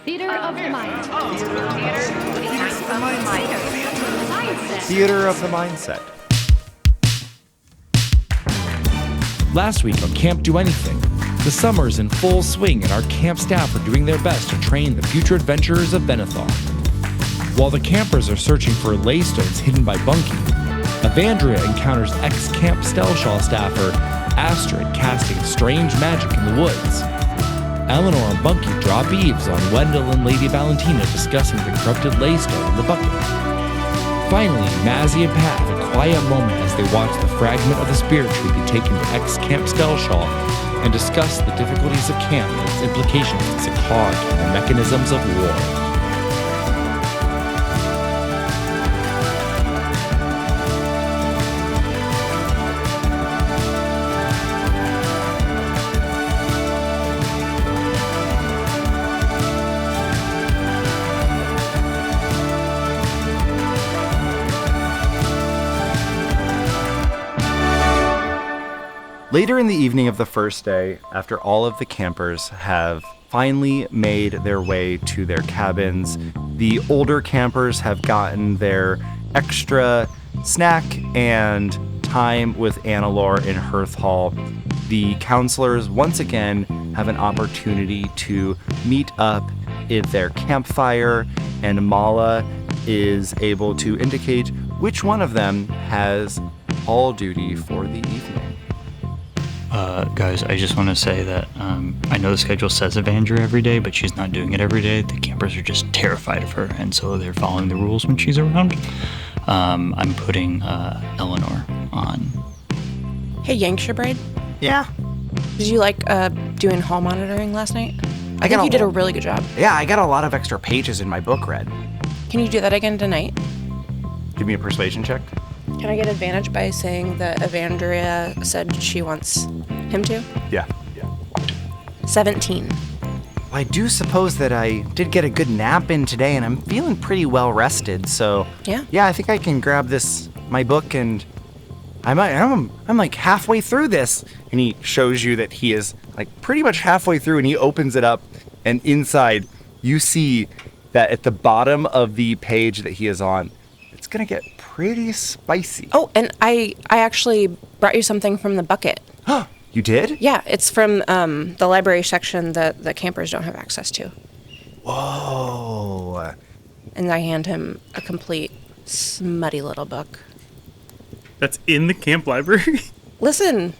Theater of the mind. Theater of the mindset. Last week on Camp Do Anything, the summer is in full swing and our camp staff are doing their best to train the future adventurers of Benethar. While the campers are searching for ley stones hidden by Bunky, Evandria encounters ex-Camp Stellshaw staffer Astrid casting strange magic in the woods. Eleanore and Bunky drop eaves on Wendell and Lady Valentina discussing the corrupted ley stone in the bucket. Finally, Mazzy and Pat have a quiet moment as they watch the fragment of the spirit tree be taken to ex-Camp Stellshaw and discuss the difficulties of camp and its implications as a cog in the mechanisms of war. Later in the evening of the first day, after all of the campers have finally made their way to their cabins, the older campers have gotten their extra snack and time with Eleanore in Hearth Hall. The counselors once again have an opportunity to meet up at their campfire, and Mala is able to indicate which one of them has hall duty for the evening. Guys, I just want to say that I know the schedule says Evandria every day, but she's not doing it every day. The campers are just terrified of her, and so they're following the rules when she's around. I'm putting Eleanore on. Hey, Yankshabride, Yeah. did you like doing hall monitoring last night? I think you did a really good job. Yeah, I got a lot of extra pages in my book read. Can you do that again tonight? Give me a persuasion check. Can I get advantage by saying that Evandria said she wants him to? Yeah. 17. I do suppose that I did get a good nap in today, and I'm feeling pretty well rested. So Yeah. I think I can grab my book, and I'm like halfway through this. And he shows you that he is like pretty much halfway through, and he opens it up, and inside you see that at the bottom of the page that he is on, it's gonna get pretty spicy. Oh, and I actually brought you something from the bucket. You did? Yeah, it's from the library section that the campers don't have access to. Whoa. And I hand him a complete smutty little book. That's in the camp library? Listen,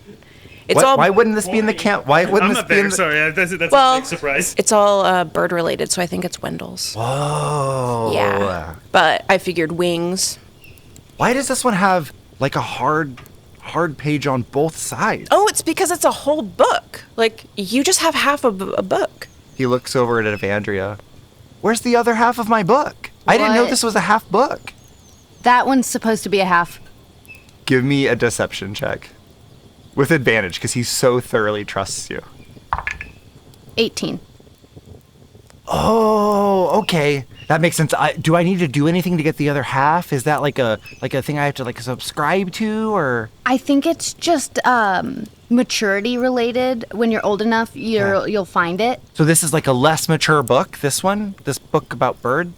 it's all... Why wouldn't this be in the camp? Why wouldn't I'm this not be in there, the... sorry. That's Well, a big surprise. It's all bird related, so I think it's Wendell's. Whoa. Yeah, but I figured wings. Why does this one have like a hard page on both sides? Oh, it's because it's a whole book. Like, you just have half of a book. He looks over at Evandria. Where's the other half of my book? I didn't know What? this was a half book. That one's supposed to be a half. Give me a deception check. With advantage, because he so thoroughly trusts you. 18. Oh, okay. That makes sense. Do I need to do anything to get the other half? Is that like a thing I have to like subscribe to, or? I think it's just maturity related. When you're old enough, you'll find it. So this is like a less mature book, this book about birds?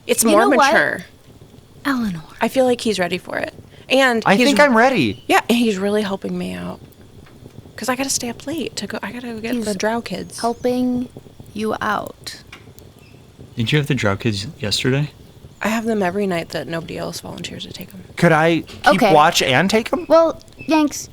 It's You more know what? mature. Eleanor. I feel like he's ready for it. And I think I'm ready. Yeah, and he's really helping me out. Because I got to stay up late to go. I got to get the drow kids. Helping you out. Did you have the drow kids yesterday? I have them every night that nobody else volunteers to take them. Could I keep Okay. watch and take them? Well, Yanks,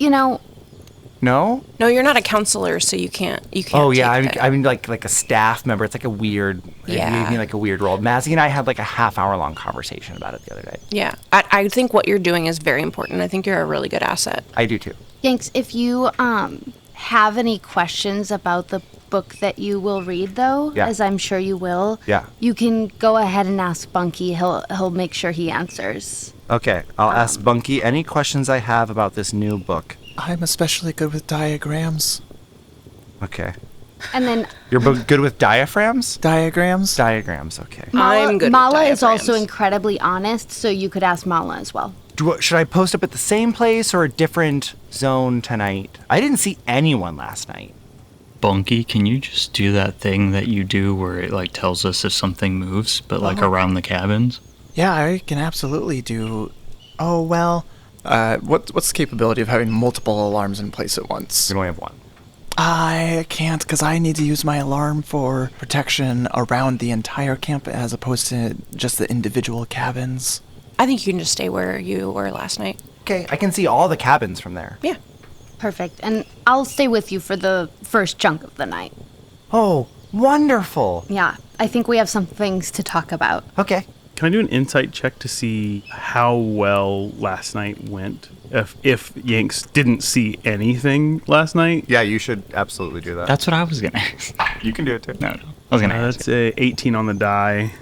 No? No, you're not a counselor, so you can't. Oh yeah, take I'm like a staff member. It's like a weird. Yeah. It gave me like a weird role. Mazzy and I had like a half-hour-long conversation about it the other day. Yeah, I think what you're doing is very important. I think you're a really good asset. I do too. Yanks, if you have any questions about the book that you will read, though, Yeah. as I'm sure you will, Yeah. you can go ahead and ask Bunky. He'll make sure he answers. Okay, I'll ask Bunky any questions I have about this new book. I'm especially good with diagrams. Okay. And then You're good with diaphragms? Diagrams? Diagrams, okay. I'm good with Mala is also diaphragms. incredibly honest, so you could ask Mala as well. Should I post up at the same place or a different zone tonight? I didn't see anyone last night. Bunky, can you just do that thing that you do where it like tells us if something moves, but like around the cabins? Yeah, I can absolutely do. Oh well. What's the capability of having multiple alarms in place at once? We only have one. I can't, because I need to use my alarm for protection around the entire camp as opposed to just the individual cabins. I think you can just stay where you were last night. Okay, I can see all the cabins from there. Yeah. Perfect. And I'll stay with you for the first chunk of the night. Oh, wonderful. Yeah, I think we have some things to talk about. Okay. Can I do an insight check to see how well last night went? If Yanks didn't see anything last night? Yeah, you should absolutely do that. That's what I was gonna ask. You can do it too. No. I was gonna ask. That's a 18 on the die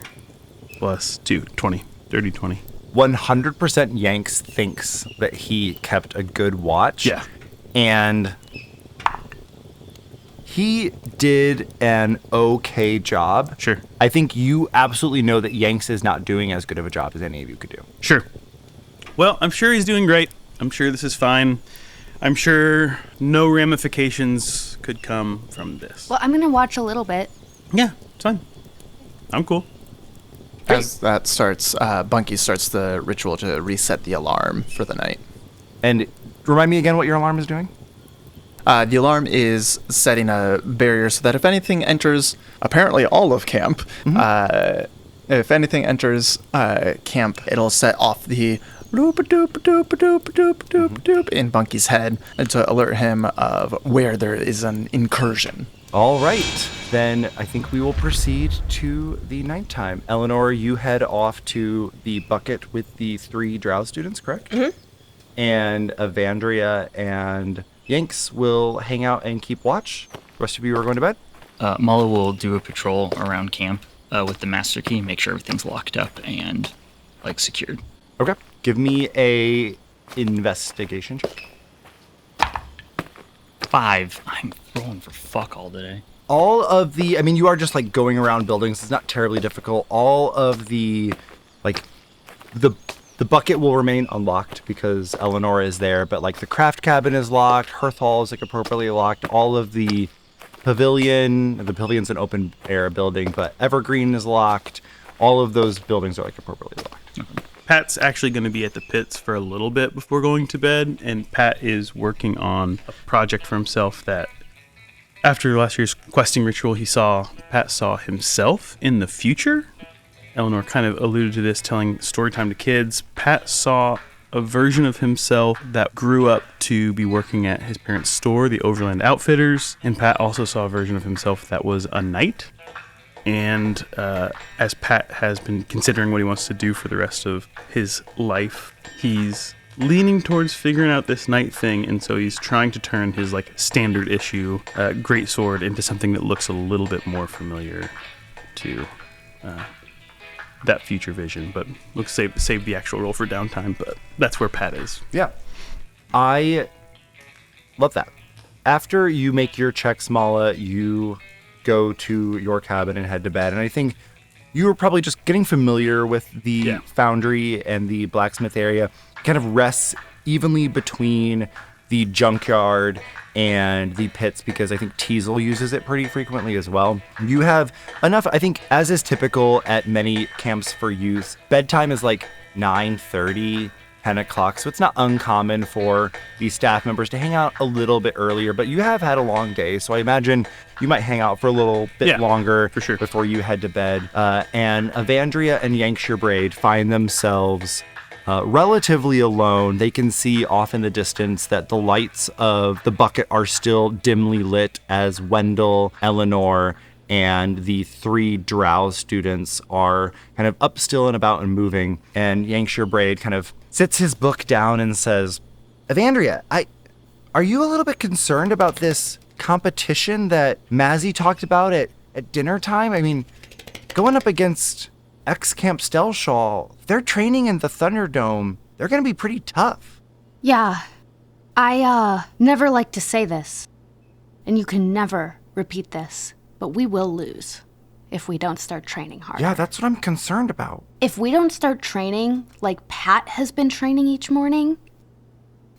plus 2, 20. Dirty 20. 100% Yanks thinks that he kept a good watch. Yeah. And he did an okay job. Sure. I think you absolutely know that Yanks is not doing as good of a job as any of you could do. Sure. Well, I'm sure he's doing great. I'm sure this is fine. I'm sure no ramifications could come from this. Well, I'm going to watch a little bit. Yeah, it's fine. I'm cool. As that starts, Bunky starts the ritual to reset the alarm for the night. And remind me again what your alarm is doing? The alarm is setting a barrier so that if anything enters, apparently all of camp, if anything enters camp, it'll set off the loop-a-doop-a-doop-a-doop-a-doop-a-doop in Bunky's head to alert him of where there is an incursion. All right. Then I think we will proceed to the nighttime. Eleanore, you head off to the bucket with the 3 drow students, correct? Mm-hmm. And Evandria and Yanks will hang out and keep watch. The rest of you are going to bed? Mullah will do a patrol around camp with the master key, make sure everything's locked up and like secured. Okay. Give me a investigation check. 5. I'm rolling for fuck all today. All of the, I mean, you are just like going around buildings. It's not terribly difficult. All of the, like, the bucket will remain unlocked because Eleanore is there, but like the craft cabin is locked. Hearth hall is like appropriately locked. All of the pavilion's an open air building, but Evergreen is locked. All of those buildings are like appropriately locked. Okay. Pat's actually going to be at the pits for a little bit before going to bed, and Pat is working on a project for himself that after last year's questing ritual, Pat saw himself in the future. Eleanore kind of alluded to this, telling story time to kids. Pat saw a version of himself that grew up to be working at his parents' store, the Overland Outfitters, and Pat also saw a version of himself that was a knight. And as Pat has been considering what he wants to do for the rest of his life, he's leaning towards figuring out this knight thing, and so he's trying to turn his like standard issue greatsword into something that looks a little bit more familiar to that future vision. But let's save the actual roll for downtime, but that's where Pat is. Yeah. I love that. After you make your checks, Mala, you go to your cabin and head to bed. And I think you were probably just getting familiar with the foundry and the blacksmith area. Kind of rests evenly between the junkyard and the pits because I think Teasel uses it pretty frequently as well. You have enough, I think, as is typical at many camps for youth, bedtime is like 9:30, 10 o'clock, so it's not uncommon for these staff members to hang out a little bit earlier, but you have had a long day, so I imagine you might hang out for a little bit longer for sure before you head to bed. And Evandria and Yankshire Braid find themselves relatively alone. They can see off in the distance that the lights of the bucket are still dimly lit as Wendell, Eleanore, and the 3 drow students are kind of up still and about and moving. And Yankshire Braid kind of sits his book down and says, Evandria, are you a little bit concerned about this competition that Mazzy talked about at dinner time? I mean, going up against ex-Camp Stelshaw, they're training in the Thunderdome. They're going to be pretty tough. Yeah, I never like to say this, and you can never repeat this, but we will lose if we don't start training hard. Yeah, that's what I'm concerned about. If we don't start training like Pat has been training each morning,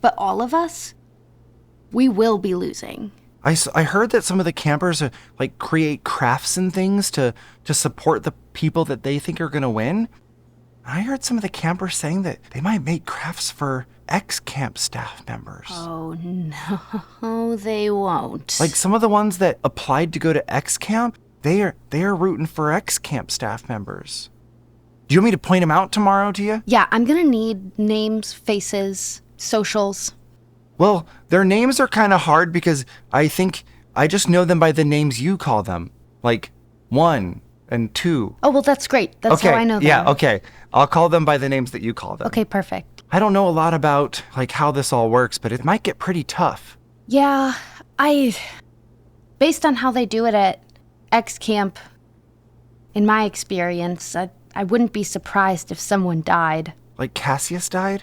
but all of us, we will be losing. I heard that some of the campers like create crafts and things to support the people that they think are going to win. I heard some of the campers saying that they might make crafts for ex-camp staff members. Oh, no, they won't. Like some of the ones that applied to go to ex-camp, they are rooting for ex-camp staff members. Do you want me to point them out tomorrow to you? Yeah, I'm gonna need names, faces, socials. Well, their names are kind of hard because I think I just know them by the names you call them. Like 1 and 2. Oh, well, that's great. That's okay. how I know them. Yeah, okay. I'll call them by the names that you call them. Okay, perfect. I don't know a lot about like how this all works, but it might get pretty tough. Yeah, based on how they do it at X Camp, in my experience, I wouldn't be surprised if someone died. Like Cassius died?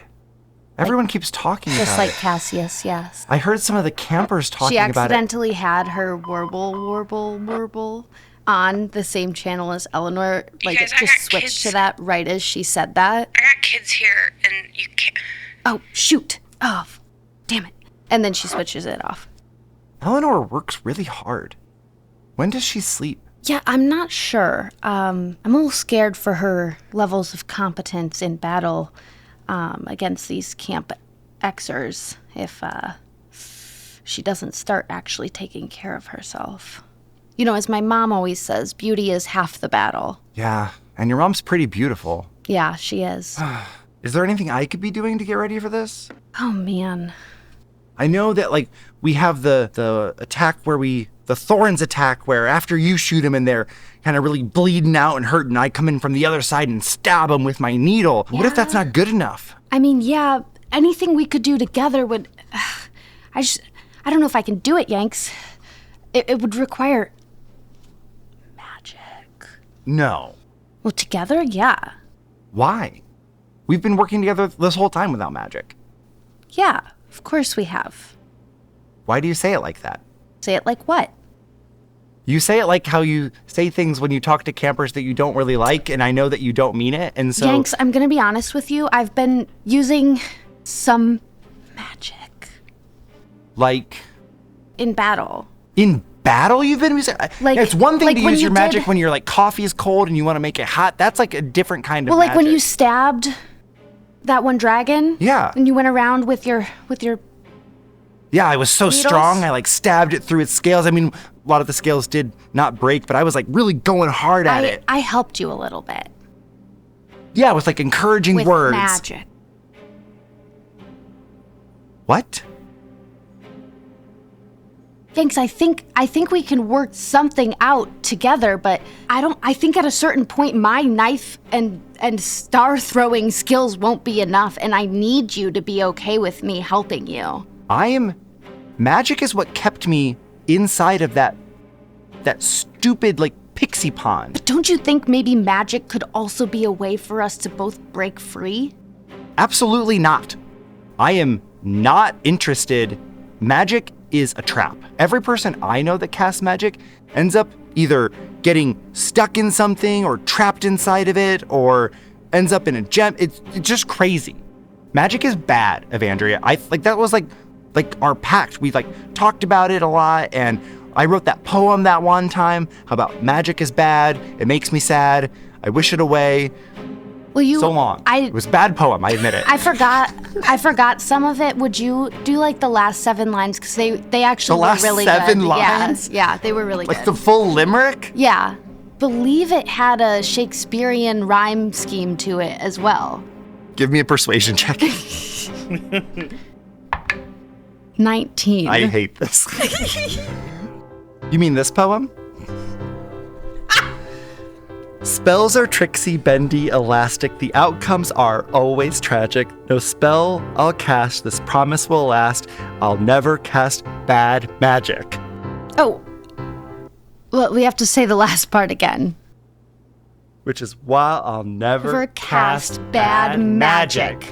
Everyone keeps talking about it. Just like Cassius, yes. I heard some of the campers talking about it. She accidentally had her warble on the same channel as Eleanore. Like, guys, it just switched kids. to that right as she said that. I got kids here, and you can't. Oh, shoot. Oh, damn it. And then she switches it off. Eleanore works really hard. When does she sleep? Yeah, I'm not sure. I'm a little scared for her levels of competence in battle against these camp Xers if she doesn't start actually taking care of herself. You know, as my mom always says, beauty is half the battle. Yeah, and your mom's pretty beautiful. Yeah, she is. Is there anything I could be doing to get ready for this? Oh, man. I know that, like, we have the attack where the Thorns attack where after you shoot them and they're kind of really bleeding out and hurting, I come in from the other side and stab them with my needle. Yeah. What if that's not good enough? I mean, yeah, anything we could do together would... I don't know if I can do it, Yanks. It would require... magic. No. Well, together, yeah. Why? We've been working together this whole time without magic. Yeah, of course we have. Why do you say it like that? Say it like what? You say it like how you say things when you talk to campers that you don't really like, and I know that you don't mean it, and so... Yanks, I'm gonna be honest with you. I've been using some magic. Like? In battle. In battle you've been using? Like, it's one thing like to when use you your magic did- when your like coffee is cold and you want to make it hot. That's like a different kind of Well, like magic. when you stabbed that one dragon? Yeah. And you went around with your... Yeah, I was so Needles? strong, I like stabbed it through its scales. I mean, a lot of the scales did not break, but I was like really going hard at it. I helped you a little bit. Yeah, with like encouraging With words. magic. What? Yanks, I think we can work something out together, but I think at a certain point my knife and star throwing skills won't be enough, and I need you to be okay with me helping you. Magic is what kept me inside of that stupid like pixie pond. But don't you think maybe magic could also be a way for us to both break free? Absolutely not. I am not interested. Magic is a trap. Every person I know that casts magic ends up either getting stuck in something or trapped inside of it or ends up in a gem. It's just crazy. Magic is bad, Evandria. That was like our pact. We like talked about it a lot, and I wrote that poem that one time about magic is bad. It makes me sad. I wish it away. Well, So long. It was a bad poem, I admit it. I forgot some of it. Would you do like the last 7 lines? Because they actually The last were really 7 good. lines? Yeah, they were really Like good. the full limerick? Yeah. Believe it had a Shakespearean rhyme scheme to it as well. Give me a persuasion check. 19. I hate this. You mean this poem? Spells are tricksy, bendy, elastic. The outcomes are always tragic. No spell I'll cast, this promise will last. I'll never cast bad magic. Oh. Well, we have to say the last part again. Which is why I'll never Never cast bad magic.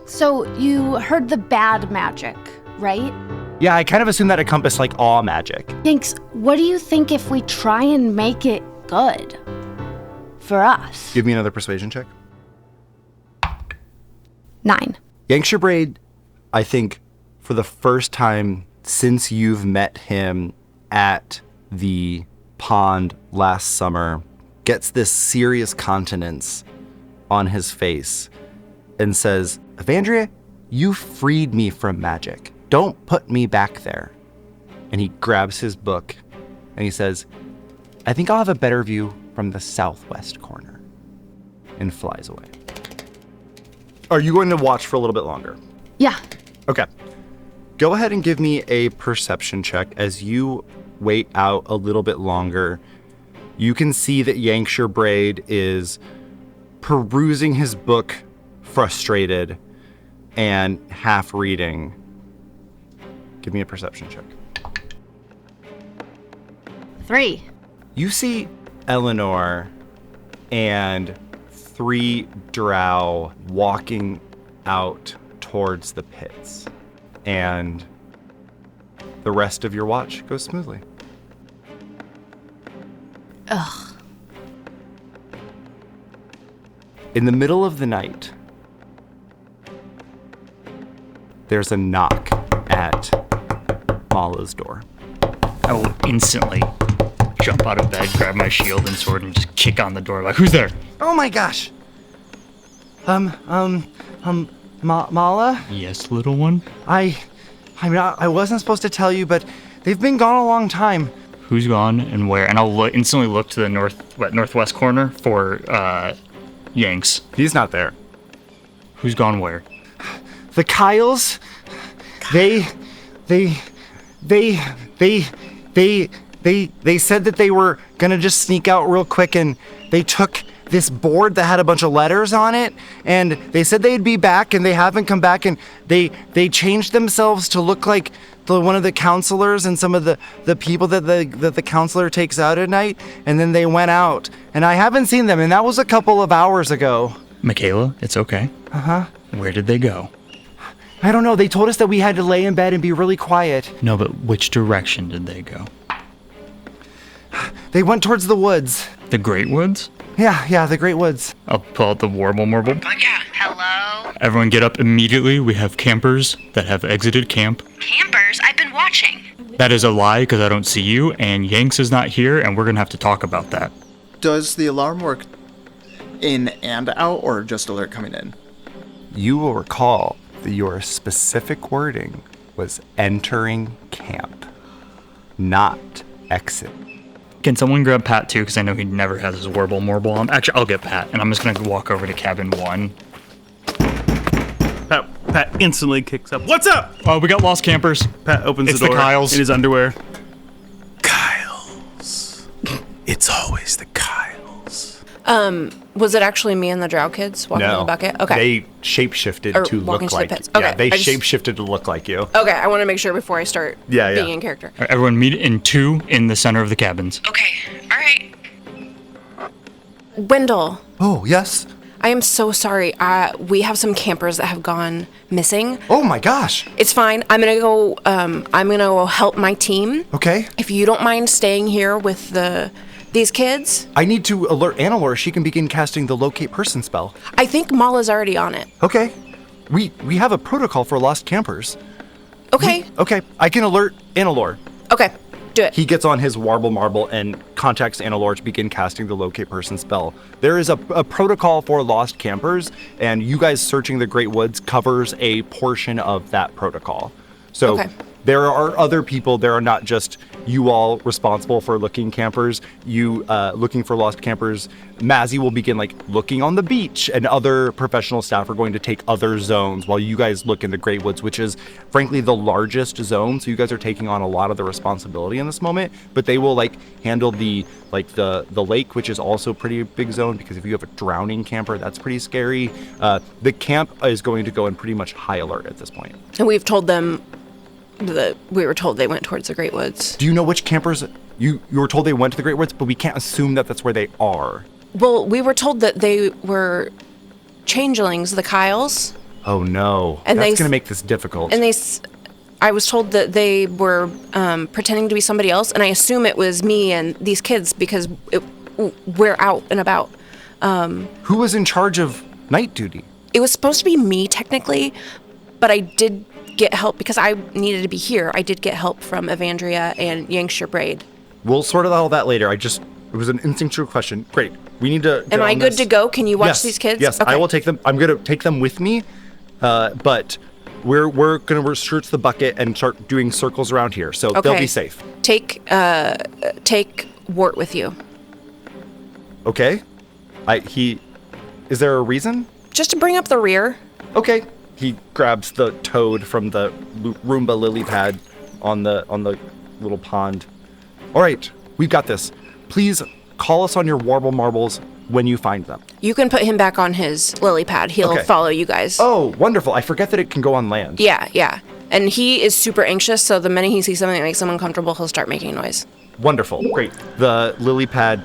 So you heard the bad magic, right? Yeah, I kind of assume that encompassed like all magic. Yanks, what do you think if we try and make it good? For us. Give me another persuasion check. 9. Yanksha Braid, I think, for the first time since you've met him at the pond last summer, gets this serious countenance on his face and says, Evandria, you freed me from magic. Don't put me back there. And he grabs his book and he says, I think I'll have a better view from the southwest corner, and flies away. Are you going to watch for a little bit longer? Yeah. Okay. Go ahead and give me a perception check as you wait out a little bit longer. You can see that Yankshire Braid is perusing his book, frustrated and half reading. Give me a perception check. 3. You see Eleanore and 3 drow walking out towards the pits, and the rest of your watch goes smoothly. Ugh. In the middle of the night, there's a knock at Mala's door. I will instantly jump out of bed, grab my shield and sword, and just kick on the door. Like, who's there? Oh my gosh! Mala? Yes, little one? I wasn't supposed to tell you, but they've been gone a long time. Who's gone and where? And I'll instantly look to the northwest corner for Yanks. He's not there. Who's gone where? The Kyles, they said that they were gonna just sneak out real quick, and they took this board that had a bunch of letters on it, and they said they'd be back, and they haven't come back, and they changed themselves to look like one of the counselors and some of the people that the counselor takes out at night, and then they went out, and I haven't seen them, and that was a couple of hours ago. Michaela, it's okay. Uh-huh. Where did they go? I don't know. They told us that we had to lay in bed and be really quiet. No, but which direction did they go? They went towards the woods. The Great Woods? Yeah, the Great Woods. I'll pull out the warble marble. Hello? Everyone get up immediately. We have campers that have exited camp. Campers? I've been watching. That is a lie because I don't see you, and Yanks is not here, and we're going to have to talk about that. Does the alarm work in and out, or just alert coming in? You will recall that your specific wording was entering camp, not exit. Can someone grab Pat too? Because I know he never has his warble marble on. Actually, I'll get Pat, and I'm just going to walk over to cabin 1. Pat instantly kicks up. What's up? Oh, we got lost campers. Pat opens It's the door the Kyles. in his underwear. Kyles. It's always the Kyles. Was it actually me and the drow kids walking in the bucket? Okay. They shapeshifted Or to walking look to the like pits. Yeah, Okay, they I just- shapeshifted to look like you. Okay, I want to make sure before I start Yeah. being in character. All right, everyone meet in 2 in the center of the cabins. Okay, alright. Wendell, Oh, yes. I am so sorry. We have some campers that have gone missing. Oh my gosh. It's fine. I'm gonna go. I'm gonna go help my team. Okay. If you don't mind staying here with these kids, I need to alert Eleanore. She can begin casting the locate person spell. I think Mala's already on it. Okay. We have a protocol for lost campers. Okay. Okay. I can alert Eleanore. Okay. Do it. He gets on his warble marble and contacts Eleanore to begin casting the locate person spell. There is a protocol for lost campers, and you guys searching the Great Woods covers a portion of that protocol. So Okay. there are other people. There are not just you all responsible for looking campers. You looking for lost campers. Mazzy will begin looking on the beach, and other professional staff are going to take other zones while you guys look in the Great Woods, which is frankly the largest zone. So you guys are taking on a lot of the responsibility in this moment. But they will handle the lake, which is also a pretty big zone, because if you have a drowning camper, that's pretty scary. The camp is going to go in pretty much high alert at this point. And we've told them that we were told they went towards the Great Woods. Do you know which campers you were told they went to the Great Woods, but we can't assume that that's where they are? Well, we were told that they were changelings, the Kyles, Oh no, And that's they going to make this difficult. and I was told that they were pretending to be somebody else, and I assume it was me and these kids because we're out and about. Who was in charge of night duty? It was supposed to be me technically, but I did get help because I needed to be here. I did get help from Evandria and Yankshire Braid. We'll sort all that later. It was an instinctual question. Great. We need to. Am I good to go? Can you watch these kids? Yes, okay. I will take them. I'm going to take them with me, but we're going to search the bucket and start doing circles around here, so they'll be safe. Take Wart with you. Okay. Is there a reason? Just to bring up the rear. Okay. He grabs the toad from the Roomba lily pad on the little pond. All right, we've got this. Please call us on your warble marbles when you find them. You can put him back on his lily pad. He'll follow you guys. Oh, wonderful. I forget that it can go on land. Yeah. And he is super anxious, so the minute he sees something that makes him uncomfortable, he'll start making noise. Wonderful. Great. The lily pad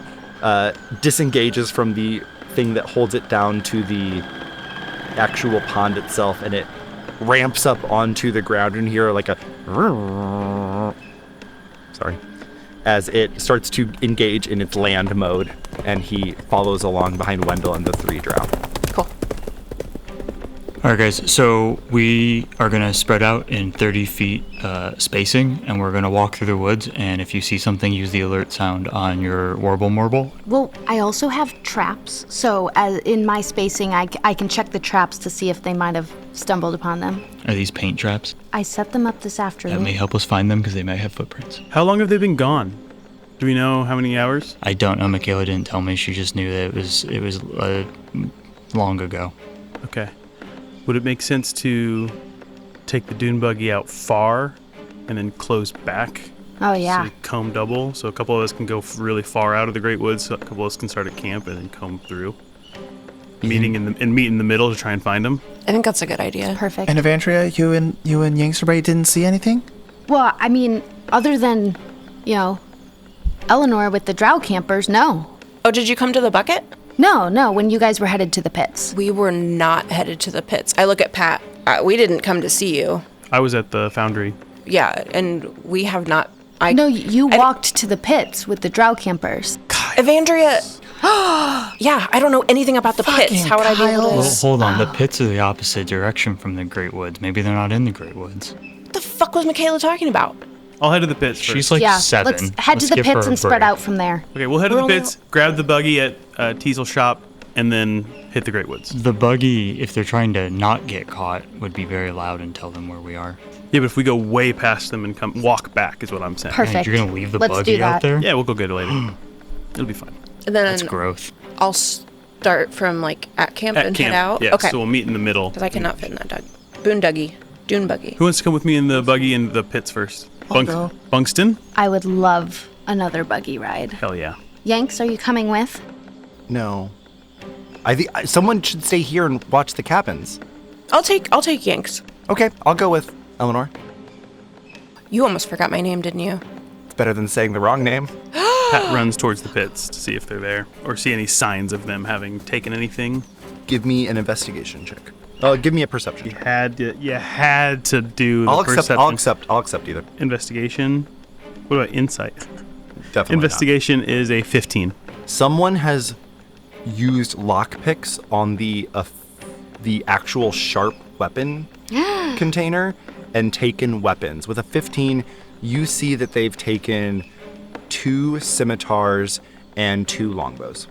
disengages from the thing that holds it down to the actual pond itself, and it ramps up onto the ground in here like a as it starts to engage in its land mode, and he follows along behind Wendell and the three drow. Cool. All right, guys. So we are gonna spread out in 30 feet spacing, and we're gonna walk through the woods. And if you see something, use the alert sound on your warble marble. Well, I also have traps, so in my spacing, I can check the traps to see if they might have stumbled upon them. Are these paint traps? I set them up this afternoon. That may help us find them because they might have footprints. How long have they been gone? Do we know how many hours? I don't know. Michaela didn't tell me. She just knew that it was long ago. Okay. Would it make sense to take the dune buggy out far and then close back? Oh, yeah. So comb double, so a couple of us can go really far out of the Great Woods, so a couple of us can start at camp and then comb through. Meet in the middle to try and find them. I think that's a good idea. Perfect. And Evandria, you and Yankshire didn't see anything? Well, I mean, other than, Eleanore with the drow campers, no. Oh, did you come to the bucket? No, when you guys were headed to the pits. We were not headed to the pits. I look at Pat. We didn't come to see you. I was at the foundry. Yeah, and we have not... No, you walked to the pits with the drow campers. Evandria... Yeah, I don't know anything about the pits. How would I be able to... Well, hold on. The pits are the opposite direction from the Great Woods. Maybe they're not in the Great Woods. What the fuck was Michaela talking about? I'll head to the pits first. She's like 7. Let's head to the give her pits a and spread break. out from there. Okay, we'll head to the pits, grab the buggy at Teasel's shop, and then hit the Great Woods. The buggy, if they're trying to not get caught, would be very loud and tell them where we are. Yeah, but if we go way past them and walk back is what I'm saying. Perfect. And you're going to leave the Let's buggy do out that. there? Yeah, we'll go get it later. It'll be fine. And then That's growth. I'll start from at camp At and camp, head out. yeah, Okay. so we'll meet in the middle. Because I cannot fit in that dune buggy. Who wants to come with me in the buggy into the pits first? I'll go. Bunkston? I would love another buggy ride. Hell yeah. Yanks, are you coming with? No. I think someone should stay here and watch the cabins. I'll take Yanks. Okay, I'll go with Eleanore. You almost forgot my name, didn't you? It's better than saying the wrong name. Pat runs towards the pits to see if they're there or see any signs of them having taken anything. Give me an investigation check. Give me a perception You check. had to do the perception. I'll accept either. Investigation. What about insight? Definitely Investigation is a 15. not. Someone has used lockpicks on the actual sharp weapon container and taken weapons. With a 15, you see that they've taken 2 scimitars and 2 longbows.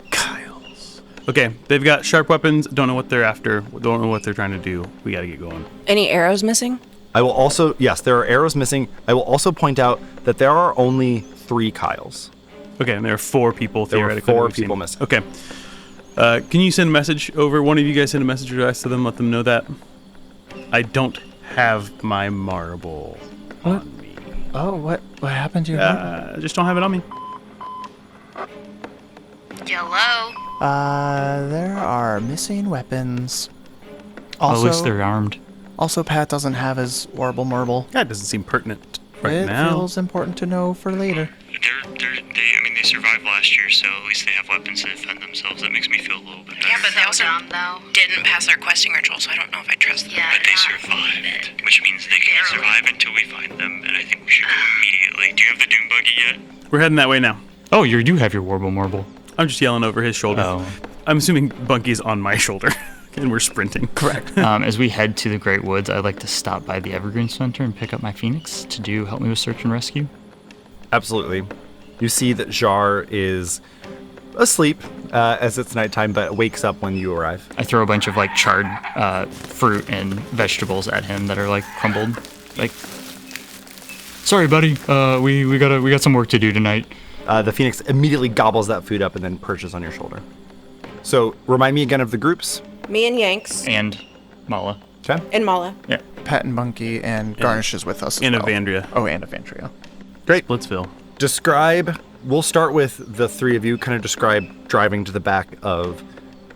Okay, they've got sharp weapons. Don't know what they're after. Don't know what they're trying to do. We got to get going. Any arrows missing? I will also, yes, there are arrows missing. I will also point out that there are only 3 Kyles. Okay, and there are 4 people There were theoretically. 4 that we've seen. people missing. Okay. Can you send a message over? One of you guys send a message to us to them, let them know that. I don't have my marble on me. Oh, what happened to your Just don't have it on me. Hello? There are missing weapons. At least they're armed. Also, Pat doesn't have his warble marble. That doesn't seem pertinent right It now. feels important to know for later. They survived last year, so at least they have weapons to defend themselves. That makes me feel a little bit better. Yeah, but they also didn't pass their questing ritual, so I don't know if I trust them. Yeah, But they survived, which means they can't survive until we find them, and I think we should go immediately. Do you have the Doom Buggy yet? We're heading that way now. Oh, you do have your warble marble. I'm just yelling over his shoulder. Oh. I'm assuming Bunky's on my shoulder. And we're sprinting. Correct. As we head to the Great Woods, I'd like to stop by the Evergreen Center and pick up my Phoenix to help me with search and rescue. Absolutely. You see that Jar is asleep as it's nighttime, but wakes up when you arrive. I throw a bunch of like charred fruit and vegetables at him that are like crumbled. Like, sorry, buddy. We got some work to do tonight. The Phoenix immediately gobbles that food up and then perches on your shoulder. So remind me again of the groups. Me and Yanks. And Mala. Okay. And Mala. Yeah. Pat and Bunky and Garnish is with us as And well. Evandria. Oh, and Evandria. Great. Splitsville. Describe. We'll start with the three of you. Kind of describe driving to the back of,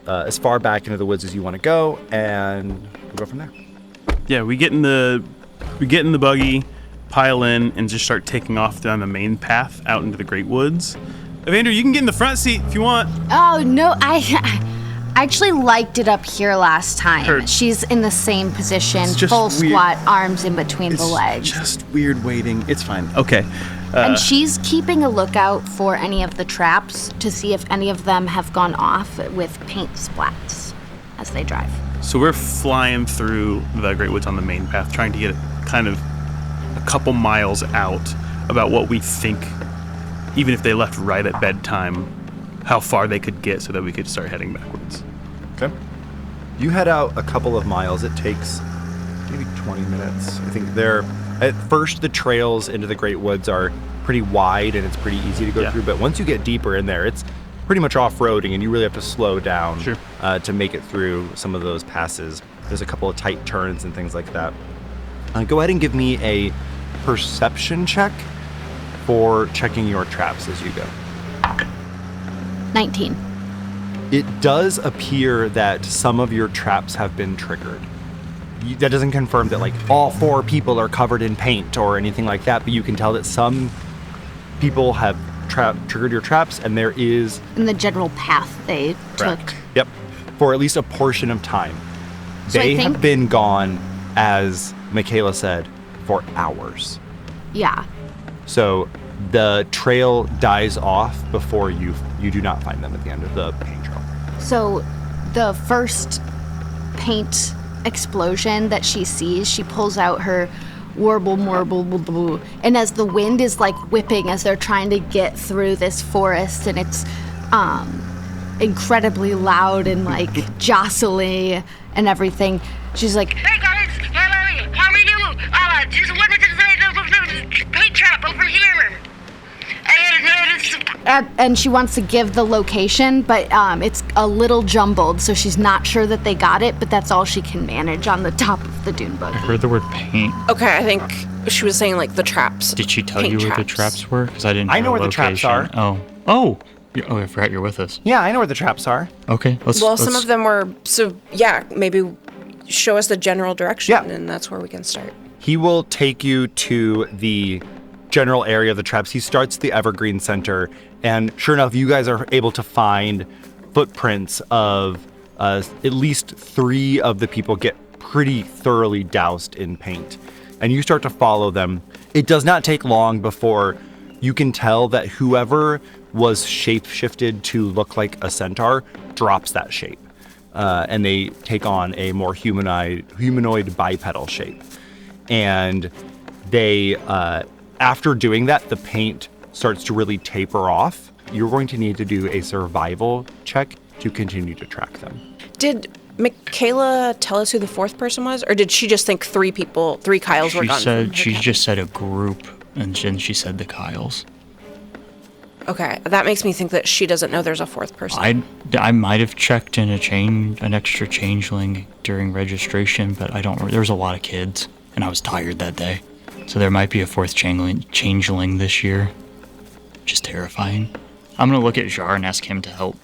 as far back into the woods as you want to go, and we'll go from there. Yeah, we get in the buggy, pile in, and just start taking off down the main path out into the Great Woods. Evandria, you can get in the front seat if you want. Oh, no, I actually liked it up here last time. Heard. She's in the same position, It's just full weird. squat, arms in between the legs. Just weird waiting. It's fine. Okay. And she's keeping a lookout for any of the traps to see if any of them have gone off with paint splats as they drive. So we're flying through the Great Woods on the main path, trying to get kind of a couple miles out about what we think, even if they left right at bedtime, how far they could get so that we could start heading backwards. Okay. You head out a couple of miles. It takes maybe 20 minutes. I think at first the trails into the Great Woods are pretty wide and it's pretty easy to go through, but once you get deeper in there, it's pretty much off-roading and you really have to slow down to make it through some of those passes. There's a couple of tight turns and things like that. Go ahead and give me a perception check for checking your traps as you go. 19. It does appear that some of your traps have been triggered. That doesn't confirm that like all 4 people are covered in paint or anything like that, but you can tell that some people have triggered your traps, and there is In the general path they took. Yep, for at least a portion of time. So I They think- have been gone, as Michaela said, for hours. Yeah. So the trail dies off before you do not find them at the end of the paint trail. So the first paint explosion that she sees, she pulls out her warble, and as the wind is like whipping as they're trying to get through this forest, and it's incredibly loud and like jostling and everything, she's like, Hey guys, how are you? Just went into the paint trap over here. and she wants to give the location, but it's a little jumbled, so she's not sure that they got it, but that's all she can manage on the top of the dune buggy. I heard the word paint. Okay, I think she was saying like the traps. Did she tell Paint you where the traps. traps were? Because I didn't. I hear know a where the traps location. are. Oh, I forgot you're with us. Yeah, I know where the traps are. Okay, Well, some of them were, so yeah, maybe show us the general direction, Yeah. and that's where we can start. He will take you to the general area of the traps. He starts the Evergreen Center, and sure enough, you guys are able to find footprints of at least 3 of the people get pretty thoroughly doused in paint. And you start to follow them. It does not take long before you can tell that whoever was shape-shifted to look like a centaur drops that shape. And they take on a more humanoid bipedal shape. And they, after doing that, the paint starts to really taper off. You're going to need to do a survival check to continue to track them. Did Michaela tell us who the 4th person was, or did she just think 3 Kyles were She gone? said she just said a group, and then she said the Kyles. Okay, that makes me think that she doesn't know there's a 4th person. I might have checked in an extra changeling during registration, but I don't. There was a lot of kids, and I was tired that day, so there might be a 4th changeling this year. Just terrifying. I'm gonna look at Jar and ask him to help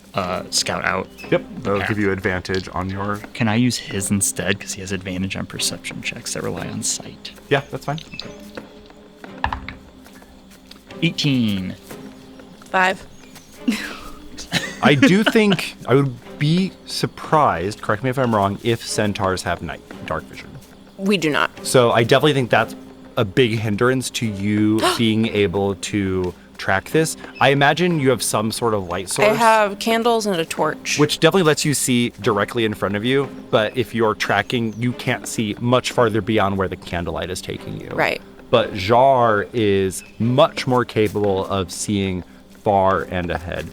scout out. Yep, that'll give you advantage on your... Can I use his instead? Because he has advantage on perception checks that rely on sight. Yeah, that's fine. 18. 5. I do think I would be surprised, correct me if I'm wrong, if centaurs have dark vision. We do not. So I definitely think that's a big hindrance to you being able to track this. I imagine you have some sort of light source. I have candles and a torch. Which definitely lets you see directly in front of you, but if you're tracking, you can't see much farther beyond where the candlelight is taking you. Right. But Jar is much more capable of seeing far and ahead.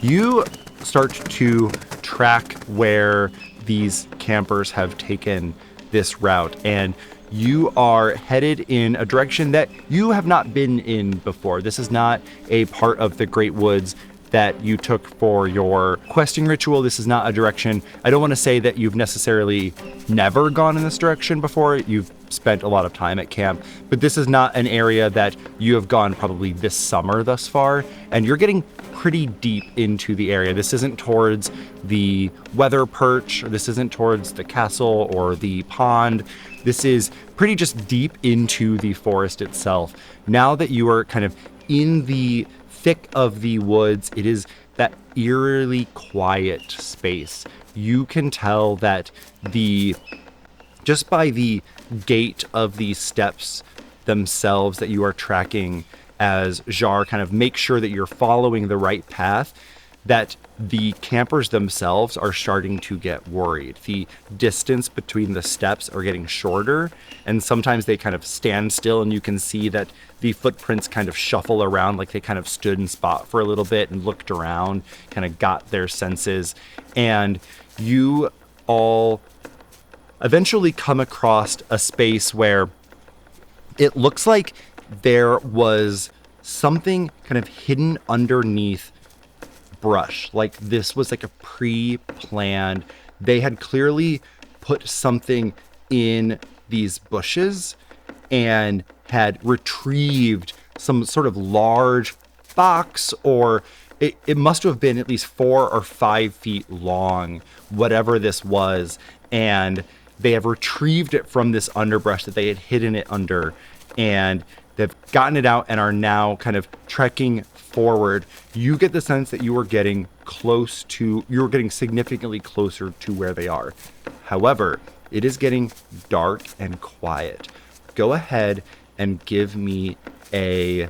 You start to track where these campers have taken this route, and you are headed in a direction that you have not been in before. This is not a part of the Great Woods that you took for your questing ritual. This is not a direction. I don't want to say that you've necessarily never gone in this direction before. You've spent a lot of time at camp, but this is not an area that you have gone probably this summer thus far, and you're getting pretty deep into the area. This isn't towards the weather perch, or this isn't towards the castle or the pond. This is pretty just deep into the forest itself. Now that you are kind of in the thick of the woods, it is that eerily quiet space. You can tell that just by the gait of the steps themselves that you are tracking as Jar kind of makes sure that you're following the right path, that the campers themselves are starting to get worried. The distance between the steps are getting shorter, and sometimes they kind of stand still, and you can see that the footprints kind of shuffle around, like they kind of stood in spot for a little bit and looked around, kind of got their senses. And you all eventually come across a space where it looks like there was something kind of hidden underneath brush. Like this was like a pre-planned. They had clearly put something in these bushes and had retrieved some sort of large box, or it must have been at least 4 or 5 feet long, whatever this was. And they have retrieved it from this underbrush that they had hidden it under, and they've gotten it out and are now kind of trekking forward. You get the sense that you were getting significantly closer to where they are. However, it is getting dark and quiet. Go ahead and give me a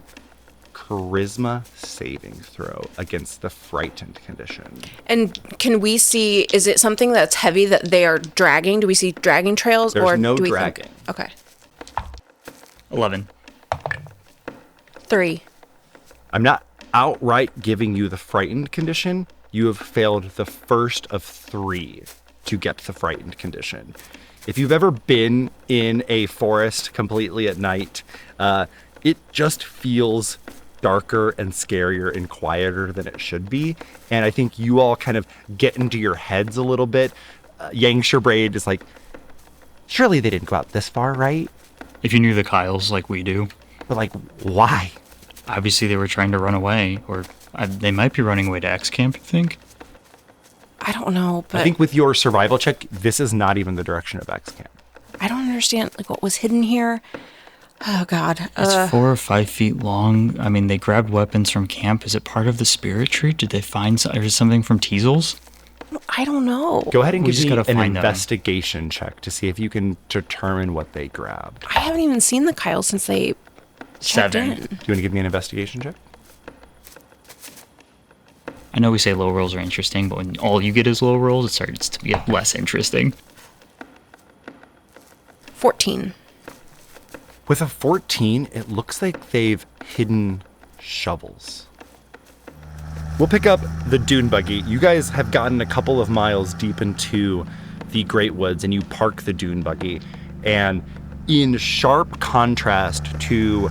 charisma saving throw against the frightened condition. And can we see, is it something that's heavy that they are dragging? Do we see dragging trails? There's or no do we dragging. Okay. 11. 3. I'm not outright giving you the frightened condition. You have failed the first of 3 to get the frightened condition. If you've ever been in a forest completely at night, it just feels darker and scarier and quieter than it should be. And I think you all kind of get into your heads a little bit. Yangsher Braid is like, surely they didn't go out this far, right? If you knew the Kyles like we do. But like, why? Obviously they were trying to run away, or they might be running away to X Camp, I think. I don't know, but I think with your survival check, this is not even the direction of X Camp. I don't understand like what was hidden here. Oh God. It's 4 or 5 feet long. I mean, they grabbed weapons from camp. Is it part of the spirit tree? Did they find something from Teasels? I don't know. Go ahead and We give just me gotta an find them. investigation check to see if you can determine what they grabbed. I haven't even seen the Kyle since they checked 7. in. Do you want to give me an investigation check? I know we say low rolls are interesting, but when all you get is low rolls, it starts to get less interesting. 14. With a 14, it looks like they've hidden shovels. We'll pick up the dune buggy. You guys have gotten a couple of miles deep into the Great Woods, and you park the dune buggy. And in sharp contrast to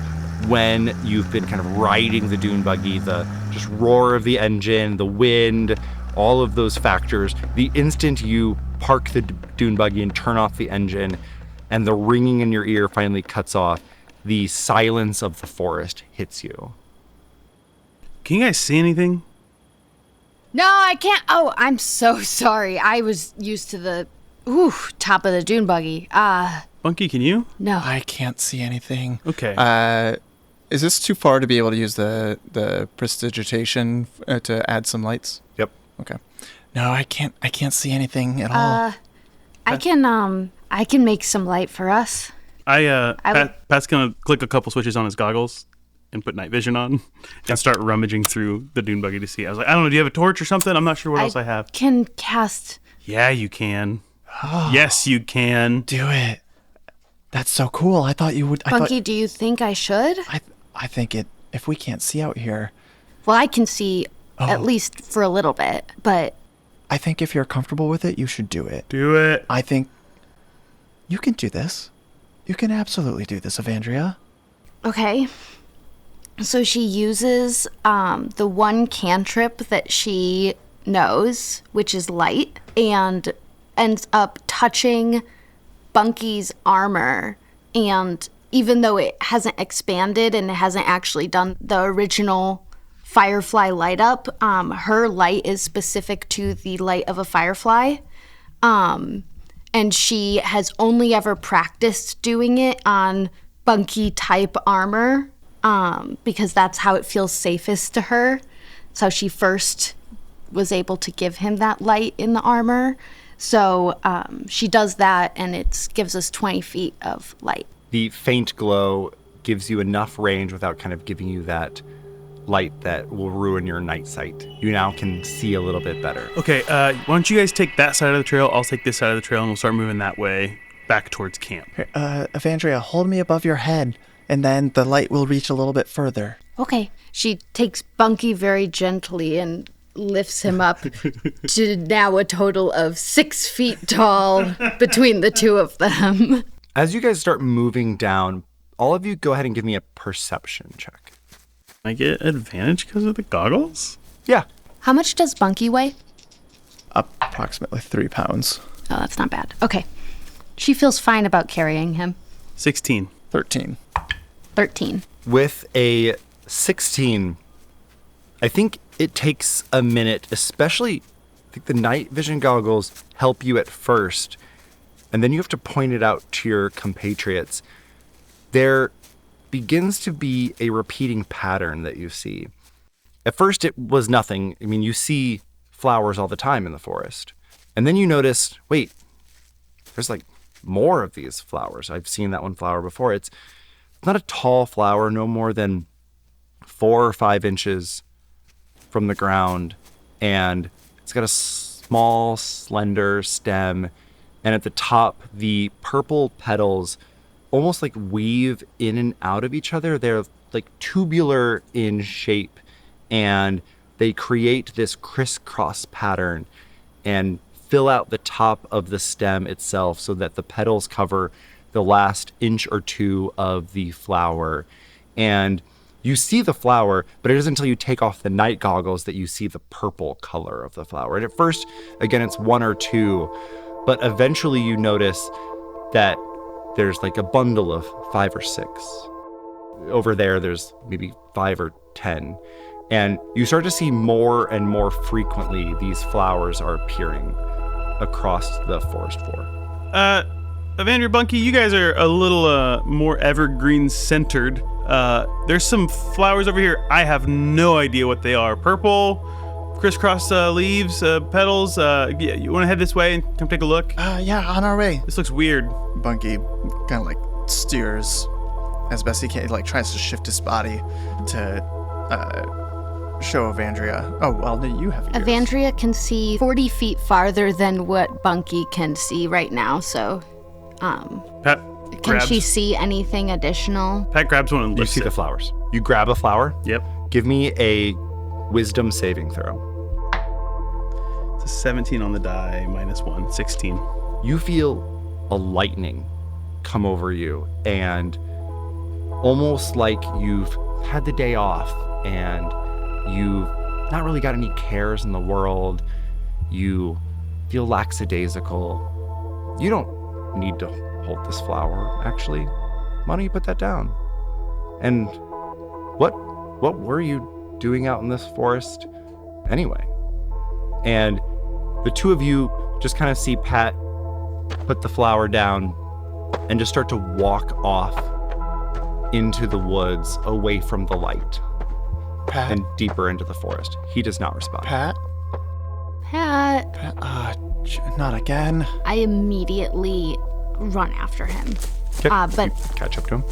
when you've been kind of riding the dune buggy, the just roar of the engine, the wind, all of those factors, the instant you park the dune buggy and turn off the engine and the ringing in your ear finally cuts off, the silence of the forest hits you. Can you guys see anything? No, I can't. Oh, I'm so sorry. I was used to the top of the dune buggy. Bunky, can you? No. I can't see anything. Okay. Is this too far to be able to use the prestidigitation to add some lights? Yep. Okay. No, I can't see anything at all. I can make some light for us. Pat's gonna click a couple switches on his goggles, and put night vision on and start rummaging through the dune buggy to see. I was like, I don't know, do you have a torch or something? I'm not sure what else I have. Can cast. Yeah, you can. Yes, you can. Do it. That's so cool. I thought you would. Bunky, do you think I should? I think it. If we can't see out here. Well, I can see at least for a little bit, but. I think if you're comfortable with it, you should do it. Do it. I think you can do this. You can absolutely do this, Evandria. Okay. So she uses the one cantrip that she knows, which is light, and ends up touching Bunky's armor. And even though it hasn't expanded and it hasn't actually done the original firefly light up, her light is specific to the light of a firefly. And she has only ever practiced doing it on Bunky type armor, because that's how it feels safest to her. It's how she first was able to give him that light in the armor. So she does that, and it gives us 20 feet of light. The faint glow gives you enough range without kind of giving you that light that will ruin your night sight. You now can see a little bit better. Okay, why don't you guys take that side of the trail? I'll take this side of the trail, and we'll start moving that way back towards camp. Evandria, hold me above your head, and then the light will reach a little bit further. Okay. She takes Bunky very gently and lifts him up to now a total of 6 feet tall between the two of them. As you guys start moving down, all of you go ahead and give me a perception check. I get advantage because of the goggles? Yeah. How much does Bunky weigh? Approximately 3 pounds. Oh, that's not bad. Okay. She feels fine about carrying him. 16. 13. 13. With a 16, I think it takes a minute, especially I think the night vision goggles help you at first, and then you have to point it out to your compatriots. There begins to be a repeating pattern that you see. At first, it was nothing. I mean, you see flowers all the time in the forest. And then you notice, wait, there's like more of these flowers. I've seen that one flower before. It's not a tall flower, no more than 4 or 5 inches from the ground. And it's got a small, slender stem. And at the top, the purple petals almost like weave in and out of each other. They're like tubular in shape, and they create this crisscross pattern and fill out the top of the stem itself so that the petals cover the last inch or 2 of the flower. And you see the flower, but it isn't until you take off the night goggles that you see the purple color of the flower. And at first, again, it's 1 or 2, but eventually you notice that there's like a bundle of 5 or 6. Over there's maybe 5 or 10. And you start to see more and more frequently these flowers are appearing across the forest floor. Evandria, Bunky, you guys are a little more evergreen centered. There's some flowers over here. I have no idea what they are. Purple, crisscross leaves, petals. You want to head this way and come take a look? Yeah, on our way. This looks weird. Bunky kind of like steers as best he can, like tries to shift his body to show Evandria. Oh, well, no, you have yours. Evandria can see 40 feet farther than what Bunky can see right now, so Pat can grabs, she see anything additional? Pat grabs one and You lifts see it. the flowers. You grab a flower. Yep. Give me a wisdom saving throw. It's a 17 on the die, -1, 16. You feel a lightning come over you, and almost like you've had the day off and you've not really got any cares in the world. You feel lackadaisical. You don't need to hold this flower, actually. Why don't you put that down? And what were you doing out in this forest anyway? And the two of you just kind of see Pat put the flower down and just start to walk off into the woods away from the light. Pat? And deeper into the forest. He does not respond. Pat? Pat. Not again. I immediately run after him. Okay. But catch up to him.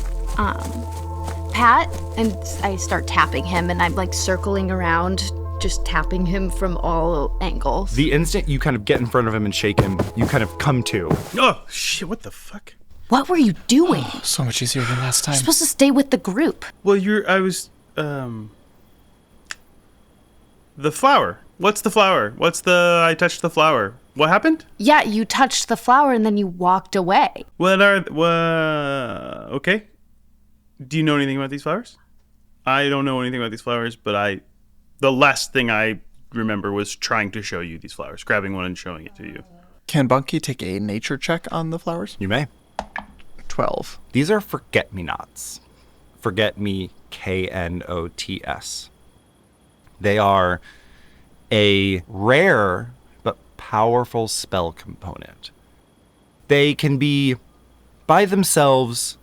Pat, and I start tapping him, and I'm like circling around, just tapping him from all angles. The instant you kind of get in front of him and shake him, you kind of come to. Oh, shit, what the fuck? What were you doing? So much easier than last time. You're supposed to stay with the group. Well, the flower. What's the flower? I touched the flower. What happened? Yeah, you touched the flower and then you walked away. Okay. Do you know anything about these flowers? I don't know anything about these flowers, but the last thing I remember was trying to show you these flowers, grabbing one and showing it to you. Can Bunky take a nature check on the flowers? You may. 12. These are forget-me-nots. Forget-me-Knots. They are a rare but powerful spell component. They can be, by themselves,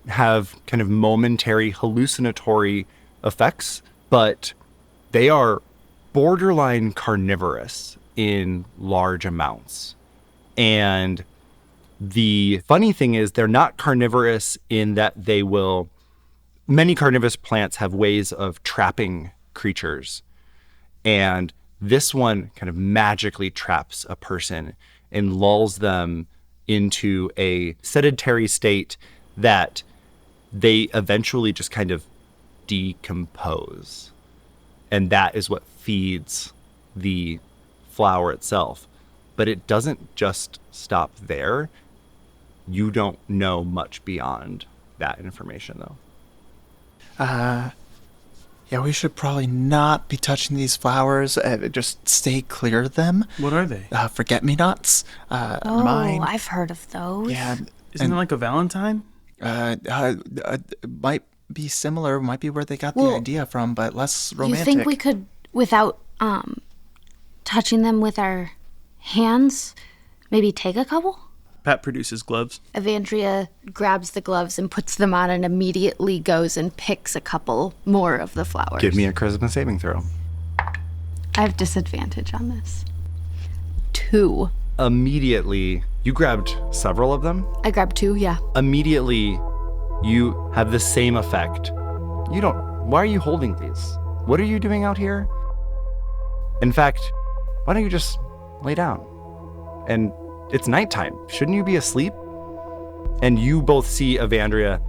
have kind of momentary hallucinatory effects, but they are borderline carnivorous in large amounts. And the funny thing is they're not carnivorous in that many carnivorous plants have ways of trapping creatures. And this one kind of magically traps a person and lulls them into a sedentary state that they eventually just kind of decompose. And that is what feeds the flower itself. But it doesn't just stop there. You don't know much beyond that information, though. Yeah, we should probably not be touching these flowers. Just stay clear of them. What are they? Forget-me-nots. Mine. I've heard of those. Yeah. Isn't it like a Valentine? Might be similar. Might be where they got the idea from, but less romantic. You think we could, without touching them with our hands, maybe take a couple? Pat produces gloves. Evandria grabs the gloves and puts them on and immediately goes and picks a couple more of the flowers. Give me a charisma saving throw. I have disadvantage on this. 2. Immediately, you grabbed several of them? I grabbed 2, yeah. Immediately, you have the same effect. Why are you holding these? What are you doing out here? In fact, why don't you just lay down? And it's nighttime. Shouldn't you be asleep? And you both see Evandria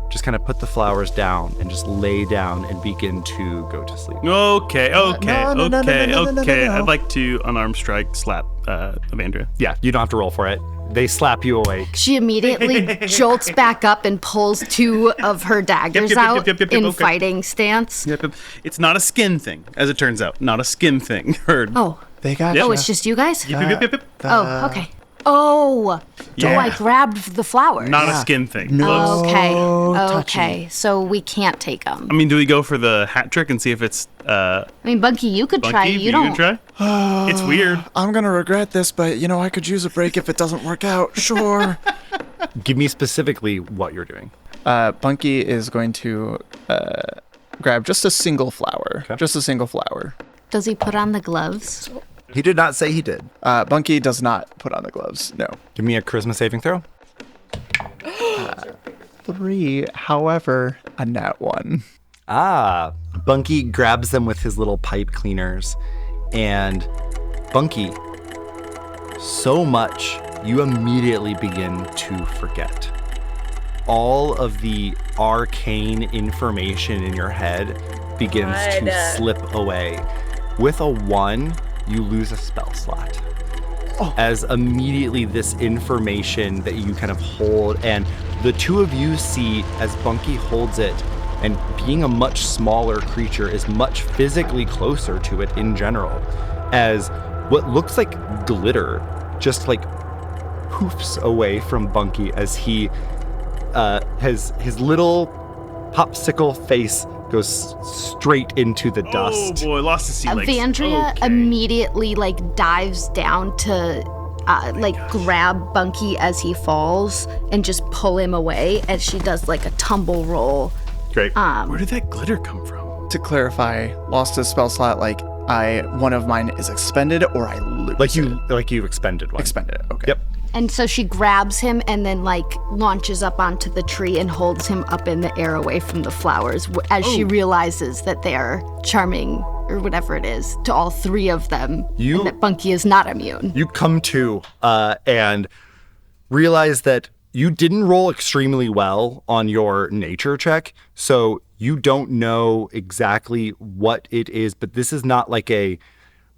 just kind of put the flowers down and just lay down and begin to go to sleep. Okay. No. I'd like to unarmed strike slap Evandria. Yeah, you don't have to roll for it. They slap you awake. She immediately jolts back up and pulls 2 of her daggers out in okay. fighting stance. Yep. It's not a skin thing, as it turns out. Not a skin thing. Heard. Oh. They got Oh, it's just you guys? Yep. Oh, okay. Oh, so I grabbed the flowers. Not a skin thing. No. Okay. So we can't take them. I mean, do we go for the hat trick and see if it's I mean, Bunky, you could try. Bunky, You don't. Gonna try? It's weird. I'm gonna regret this, but I could use a break if it doesn't work out. Sure. Give me specifically what you're doing. Bunky is going to grab just a single flower. Okay. Just a single flower. Does he put on the gloves? He did not say he did. Bunky does not put on the gloves. No. Give me a charisma saving throw. 3, however, a nat 1. Bunky grabs them with his little pipe cleaners. And Bunky, so much, you immediately begin to forget. All of the arcane information in your head begins to slip away. With a 1, you lose a spell slot. As immediately this information that you kind of hold, and the 2 of you see as Bunky holds it, and being a much smaller creature is much physically closer to it in general, as what looks like glitter just like hoofs away from Bunky as he his little popsicle face goes straight into the dust. Oh boy, lost his sea legs. Evandria immediately dives down to grab Bunky as he falls and just pull him away as she does a tumble roll. Great. Where did that glitter come from? To clarify, lost a spell slot one of mine is expended or I lose it. Like you expended one. Expended it, okay. Yep. And so she grabs him and then, like, launches up onto the tree and holds him up in the air away from the flowers as she realizes that they are charming, or whatever it is, to all three of them, and that Bunky is not immune. You come to and realize that you didn't roll extremely well on your nature check, so you don't know exactly what it is, but this is not like a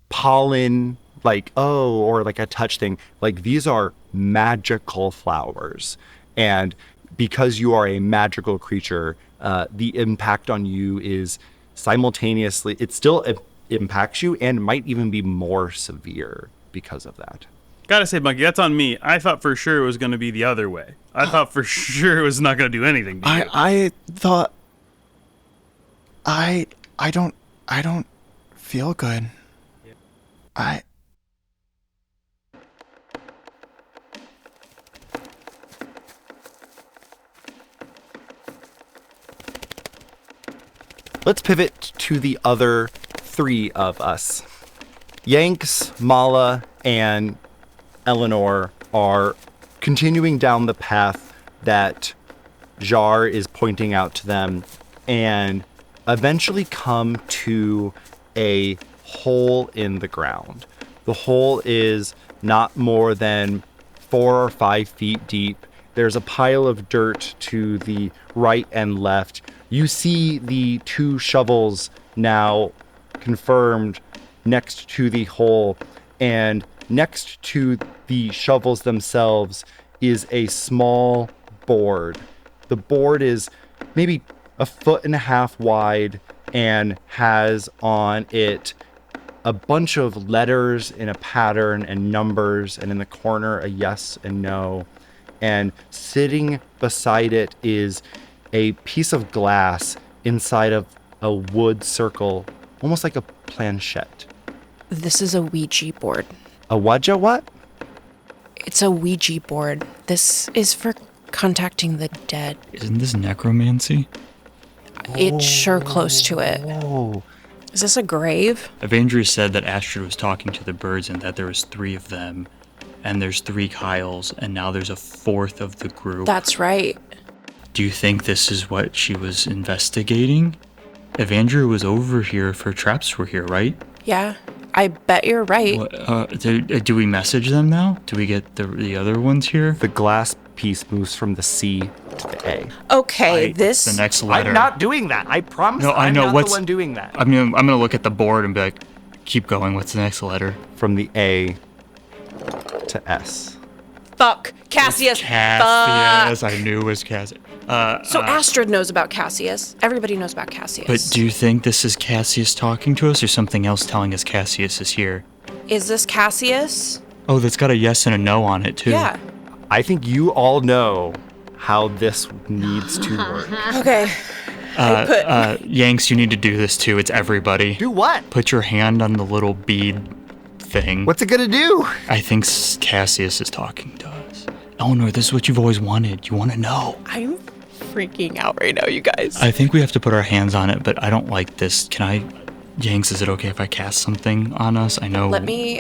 pollen, like, or like a touch thing. Like, these are magical flowers. And because you are a magical creature, the impact on you is simultaneously, it still impacts you and might even be more severe because of that. Gotta say, Bunky, that's on me. I thought for sure it was going to be the other way. I thought for sure it was not going to do anything to you. I thought... I don't feel good. Let's pivot to the other three of us. Yanks, Mala, and Eleanore are continuing down the path that Jar is pointing out to them and eventually come to a hole in the ground. The hole is not more than 4 or 5 feet deep. There's a pile of dirt to the right and left. You see the 2 shovels now confirmed next to the hole, and next to the shovels themselves is a small board. The board is maybe 1.5 feet wide and has on it a bunch of letters in a pattern and numbers, and in the corner a yes and no. And sitting beside it is a piece of glass inside of a wood circle, almost like a planchette. This is a Ouija board. A what? It's a Ouija board. This is for contacting the dead. Isn't this necromancy? It's sure close to it. Oh. Is this a grave? Evandria said that Astrid was talking to the birds and that there was 3 of them, and there's 3 Kyles, and now there's a 4th of the group. That's right. Do you think this is what she was investigating? Evandria was over here if her traps were here, right? Yeah, I bet you're right. Do we message them now? Do we get the other ones here? The glass piece moves from the C to the A. Okay, this... The next letter. I'm not doing that. I promise. No, I know. I'm not the one doing that. I'm gonna look at the board and be like, keep going. What's the next letter? From the A to S. Fuck. Cassius. Cassius. Fuck. I knew it was Cassius. So Astrid knows about Cassius. Everybody knows about Cassius. But do you think this is Cassius talking to us, or something else telling us Cassius is here? Is this Cassius? Oh, that's got a yes and a no on it, too. Yeah. I think you all know how this needs to work. Okay. Yanks, you need to do this, too. It's everybody. Do what? Put your hand on the little bead thing. What's it gonna do? I think Cassius is talking to us. Eleanore, this is what you've always wanted. You want to know. I'm freaking out right now, you guys. I think we have to put our hands on it, but I don't like this. Yanks, is it okay if I cast something on us? I know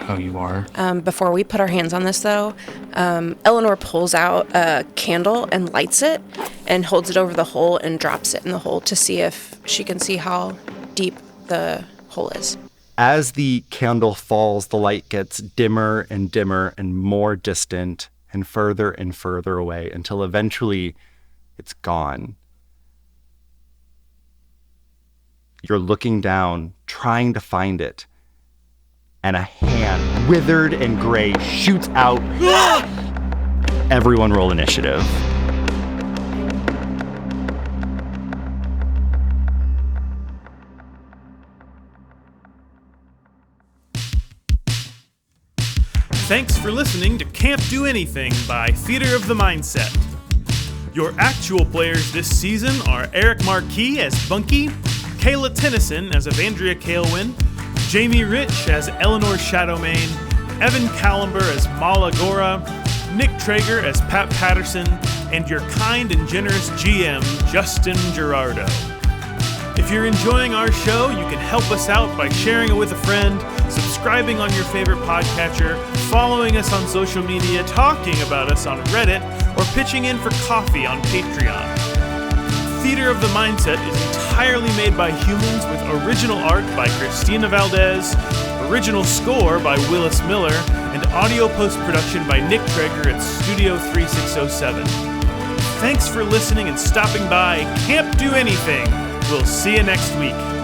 how you are. Before we put our hands on this, though, Eleanore pulls out a candle and lights it and holds it over the hole and drops it in the hole to see if she can see how deep the hole is. As the candle falls, the light gets dimmer and dimmer and more distant and further away until eventually it's gone. You're looking down, trying to find it, and a hand, withered and gray, shoots out. Everyone roll initiative. Thanks for listening to Can't Do Anything by Theater of the Mindset. Your actual players this season are Eric Marquis as Bunky, Kayla Tennessan as Evandria Kaelwyn, Jamie Rich as Eleanore Shadowmane, Evan Kalember as Mala Gora, Nick Traeger as Pat Patterson, and your kind and generous GM, Justin Gerardot. If you're enjoying our show, you can help us out by sharing it with a friend, subscribing on your favorite podcatcher, following us on social media, talking about us on Reddit, or pitching in for coffee on Patreon. Theater of the Mindset is entirely made by humans with original art by Christina Valdez, original score by Willis Miller, and audio post-production by Nick Traeger at Studio 3607. Thanks for listening and stopping by Can't Do Anything. We'll see you next week.